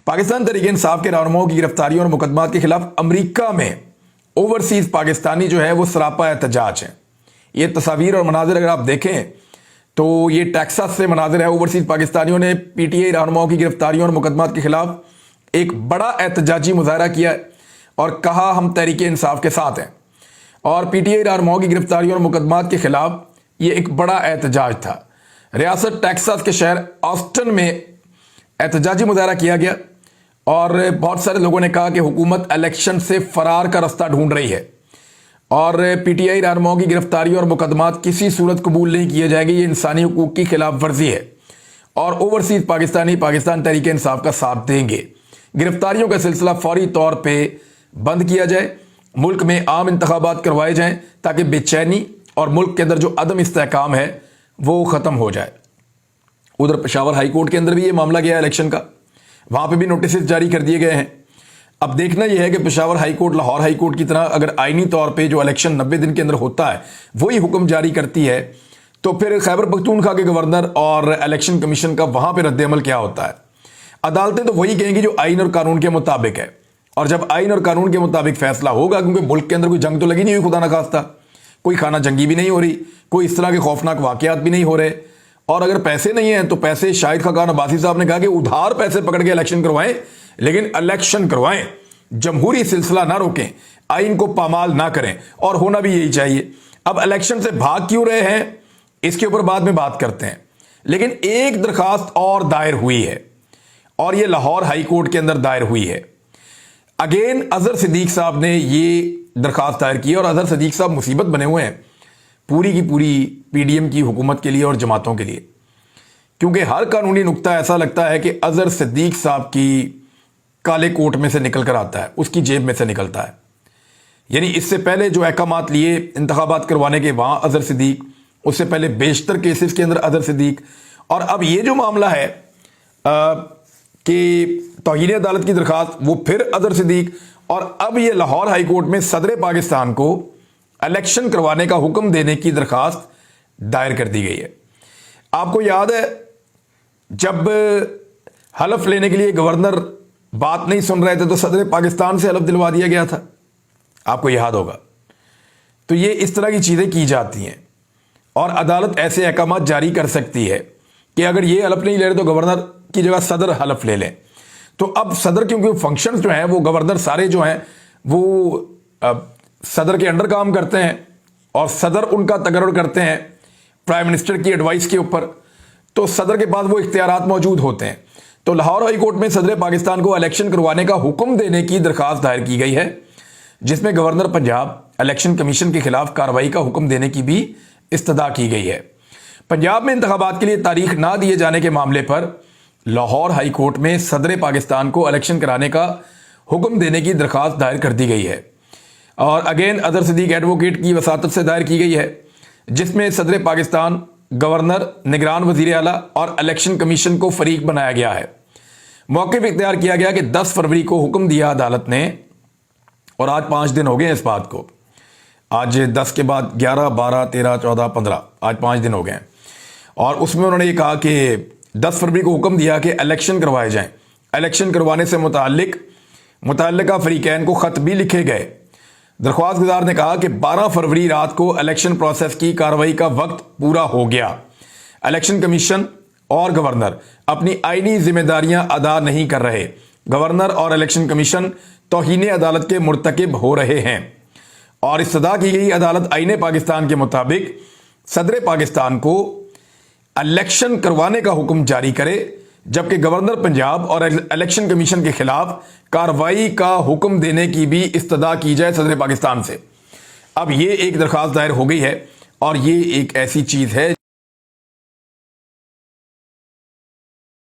पाकिस्तान तहरीक इंसाफ के रहनुमाओं की गिरफ्तारियों और मुकदमात के खिलाफ अमेरिका में ओवरसीज पाकिस्तानी जो है वो सरापा एहतजाज है। ये तस्वीर और मनाजिर अगर आप देखें तो ये टेक्सास से मनाजिर है। ओवरसीज पाकिस्तानियों ने पीटीआई रहनुमाओं की गिरफ्तारियों और मुकदमात के खिलाफ एक बड़ा एहतजाजी मुजाहरा किया और कहा हम तहरीक इंसाफ के साथ हैं। और पीटीआई रहनुमाओं की गिरफ्तारियों और मुकदमात के खिलाफ ये एक बड़ा एहतजाज था। रियासत टेक्सास के शहर ऑस्टिन में एहतजाजी मुजाहरा किया गया और बहुत सारे लोगों ने कहा कि हुकूमत इलेक्शन से फरार का रास्ता ढूंढ रही है और पीटीआई रहनुमाओं की गिरफ्तारी और मुकदमात किसी सूरत कबूल नहीं किए जाएंगे। ये इंसानी हुकूक की खिलाफ वर्जी है और ओवरसीज पाकिस्तानी पाकिस्तान तहरीक इंसाफ का साथ देंगे। गिरफ्तारियों का सिलसिला फौरी तौर पर बंद किया जाए, मुल्क में आम इंतखाबात करवाए जाएं ताकि बेचैनी और मुल्क के अंदर जो अदम इस्तेहकाम है वो ख़त्म हो जाए। उधर पेशावर हाई कोर्ट के अंदर भी ये मामला गया इलेक्शन का, वहां पे भी नोटिस जारी कर दिए गए हैं। अब देखना यह है कि Peshawar high court Lahore high court की तरह अगर आईनी तौर पे जो इलेक्शन 90 दिन के अंदर होता है वही हुक्म जारी करती है तो फिर खैबर पख्तूनख्वा के गवर्नर और इलेक्शन कमीशन का वहां पर रद्द अमल क्या होता है। अदालतें तो वही कहेंगी जो आइन और कानून के मुताबिक है, और जब आइन और कानून के मुताबिक फैसला होगा, क्योंकि मुल्क के अंदर कोई जंग तो लगी नहीं हुई खुदा न खास्ता, कोई खाना जंगी भी नहीं हो रही, कोई इस तरह के खौफनाक वाकयात भी नहीं हो रहे, और अगर पैसे नहीं हैं तो पैसे शाहिद खाकान अब्बासी साहब ने कहा कि उधार पैसे पकड़ के इलेक्शन करवाएं, लेकिन इलेक्शन करवाएं, जमहूरी सिलसिला ना रोकें, आइन को पामाल ना करें, और होना भी यही चाहिए। अब इलेक्शन से भाग क्यों रहे हैं इसके ऊपर बाद में बात करते हैं, लेकिन एक दरखास्त और दायर हुई है और यह लाहौर हाई कोर्ट के अंदर दायर हुई है। अगेन अजहर सिद्दीक साहब ने ये दरखास्त दायर की और अजहर सिद्दीक साहब मुसीबत बने हुए हैं पूरी की पूरी पीडीएम की हुकूमत के लिए और जमातों के लिए, क्योंकि हर कानूनी नुक्ता ऐसा लगता है कि अजहर सिद्दीक साहब की काले कोट में से निकल कर आता है, उसकी जेब में से निकलता है। यानी इससे पहले जो अहकामात लिए इंतखाबात करवाने के वहां अजहर सिद्दीक, उससे पहले बेशतर केसेस के अंदर अजहर सिद्दीक, और अब ये जो मामला है कि तौहीन अदालत की दरखास्त वो फिर अजहर सिद्दीक, और अब ये लाहौर हाई कोर्ट में सदर पाकिस्तान को इलेक्शन करवाने का हुक्म देने की दरखास्त दायर कर दी गई है। आपको याद है जब हलफ लेने के लिए गवर्नर बात नहीं सुन रहे थे तो सदर पाकिस्तान से हलफ दिलवा दिया गया था, आपको याद होगा। तो ये इस तरह की चीजें की जाती हैं और अदालत ऐसे अहकाम जारी कर सकती है कि अगर ये हलफ नहीं ले रहे तो गवर्नर की जगह सदर हलफ ले लें। तो अब सदर, क्योंकि फंक्शंस जो हैं वो गवर्नर सारे जो हैं वो सदर के अंडर काम करते हैं और सदर उनका तकर्रुर करते हैं प्राइम मिनिस्टर की एडवाइस के ऊपर, तो सदर के पास वो इख्तियारात मौजूद होते हैं। तो लाहौर हाई कोर्ट में सदर पाकिस्तान को इलेक्शन करवाने का हुक्म देने की दरखास्त दायर की गई है, जिसमें गवर्नर पंजाब इलेक्शन कमीशन के खिलाफ कार्रवाई का हुक्म देने की भी इस्तदा की गई है। पंजाब में इंतखाबात के लिए तारीख ना दिए जाने के मामले पर लाहौर हाई कोर्ट में सदर पाकिस्तान को इलेक्शन कराने का हुक्म देने की दरखास्त दायर कर दी गई है और अगेन अजहर सिद्दीक एडवोकेट की वसातत से दायर की गई है, जिसमें सदर पाकिस्तान, गवर्नर, निगरान वजीर आला और इलेक्शन कमीशन को फरीक बनाया गया है। मौक़िफ़ इख्तियार किया गया कि 10 फरवरी को हुक्म दिया अदालत ने, और आज 5 दिन हो गए इस बात को, आज 10 के बाद 11, 12, 13, 14, 15, आज 5 दिन हो गए हैं। और उसमें उन्होंने ये कहा कि 10 फरवरी को हुक्म दिया कि इलेक्शन करवाए जाएं। इलेक्शन करवाने से मुतल्लिका फरीकैन को ख़त भी लिखे गए। दरख्वास्त गुजार ने कहा कि 12 फरवरी रात को इलेक्शन प्रोसेस की कार्रवाई का वक्त पूरा हो गया। इलेक्शन कमीशन और गवर्नर अपनी आईनी जिम्मेदारियां अदा नहीं कर रहे। गवर्नर और इलेक्शन कमीशन तौहीन अदालत के मुर्तकिब हो रहे हैं और इस्तदा की गई अदालत आईन पाकिस्तान के मुताबिक सदर पाकिस्तान को इलेक्शन करवाने का हुक्म जारी करे, जबकि गवर्नर पंजाब और इलेक्शन कमीशन के खिलाफ कार्रवाई का हुक्म देने की भी इस्तदा की जाए सदर पाकिस्तान से। अब ये एक दरखास्त दायर हो गई है और ये एक ऐसी चीज है